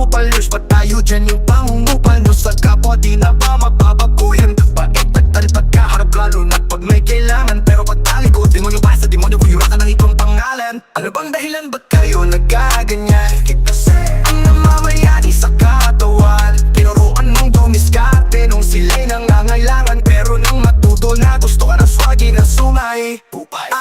kupalers pa tayo dyan yung pangungupal nyo sa kapwa di na ba mababaguyan. Bait at talit pagkaharap lalo na't pag may kailangan. Pero pag talikod, demonyo pa sa demonyo, buyura ka ng itong pangalan. Ano bang dahilan ba't kayo nagkaganyan? Kasi ang namamayani sa katawan, tinuruan mong dumiskarte nung sila'y nangangailangan. Pero nang matuto na gusto ka ng swagi na sumay.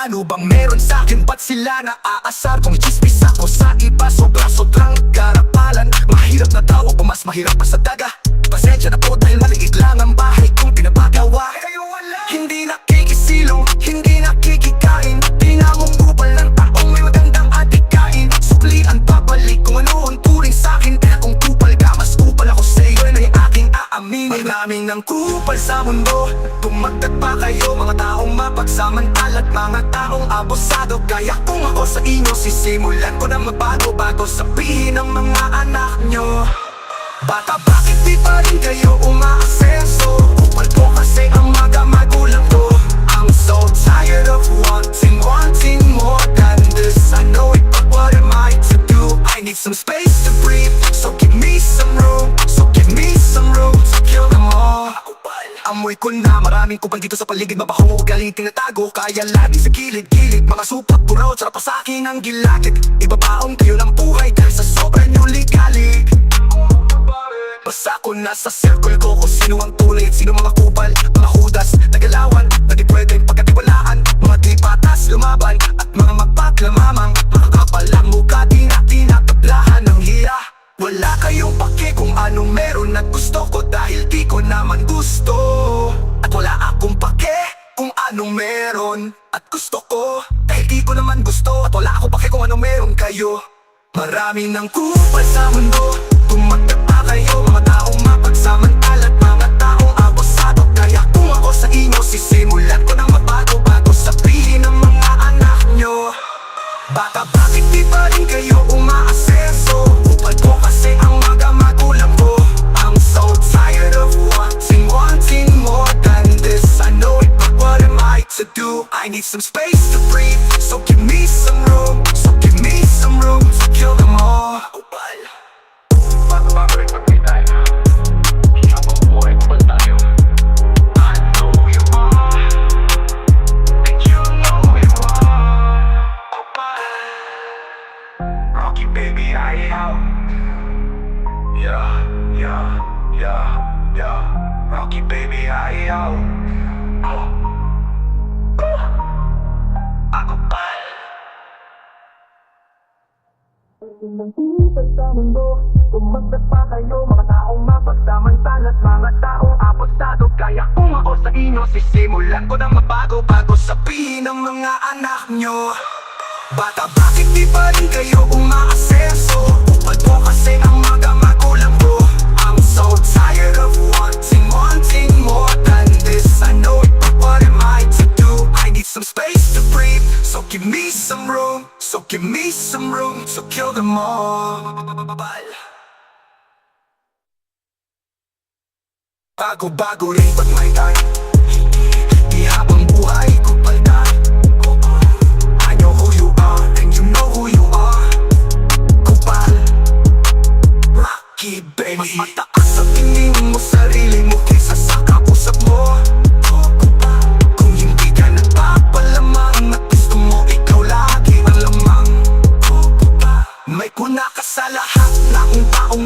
Ano bang meron sa'kin? Ba't sila naaasar? Kung chismis ako sa iba, sobrang karapalan. Mahirap na daw ako, mas mahirap pa sa daga. Pasensya na po dahil maliit lang ang bahay kong pinapagawa. Hindi nakikisilong, hindi nakikikain. Pinangungupal ng taong may magandang atikain. Suklian babalik kung ano ang turing sa'kin. Kaya kung kupal ka, mas kupal ako sa'yo na yung aking aaminin. Maraming ng kupal sa mundo, tumagdag pa kayo mga taong mapagsamantala't mga taong abusado. Kaya kung ako sa inyo, sisimulan ko na magbago bago sabihin ng mga anak nyo. Bata, bakit di pa rin kayo umaasenso? Kupal po kasi ang mga magulang ko. I'm so tired of wanting more than this. I know it, but what am I to do? I need some space to breathe, so give me some room. So give me some room to kill them all. Amoy ko na maraming kupal dito sa paligid. Mabaho, galing tinatago, kaya lagi sa gilid-gilid. Mga supak, puro, sarap pa sa'kin ang gilagid. Ibabaon kayo ng buhay dahil sa sobrang nyo ligalig. Basta ako nasa circle ko kung sino ang tunay at sino mga kupal. Mga hudas, nagalawan, na di pwedeng pagkatiwalaan. Mga di patas, lumaban, at mga magpaklamamang. Mga kapalang mukha, di na tinatablahan ng hiya. Wala kayong pake kung anong meron at gusto ko dahil di ko naman gusto. At wala akong pake kung anong meron at gusto ko dahil di ko naman gusto. At wala akong pake kung anong meron kayo. Marami ng kupal sa mundo, tumagdag pa kayo mga taong mapagsamantala't mga taong abusado. Kaya kung ako sa inyo, sisimulan ko ng mabago bago sabihin ng mga anak nyo. Bata, bakit di pa rin kayo umaasenso? Kupal po kasi ang mga magulang ko. I'm so tired of wanting more than this. I know it, but what am I to do? I need some space to breathe, so give me some room. So give me some room to kill them all. Kupal. Bago rin pagkitay, habang buhay kupal tayo. I know you are, and you know you are. Kupal. Rocky baby, I am. Yeah. Rocky baby, I am. Ako pal. Sa mundo, tumagdag pa kayo mga taong mapagsamantala't mga taong apostado. Kaya kung ako sa inyo, sisimulan ko na mabago bago sabihin ng mga anak nyo. Bata, bakit di pa rin kayo umaasenso? Kupal po kasi ang mga magulang ko. I'm so tired of wanting more than this. I know it, but what am I to do? I need some space to breathe, so give me some room. So give me some room to kill them all. Bago rin pag may time, di habang buhay kupal na. I know who you are, and you know who you are. Kupal, Rocky baby. Mas mataas sa tingin mo sarili mo kaysa sa kausap mo. Kung hindi ka nagpapalamang at gusto mo ikaw lagi ang lamang, may kuna ka sa lahat na kung taong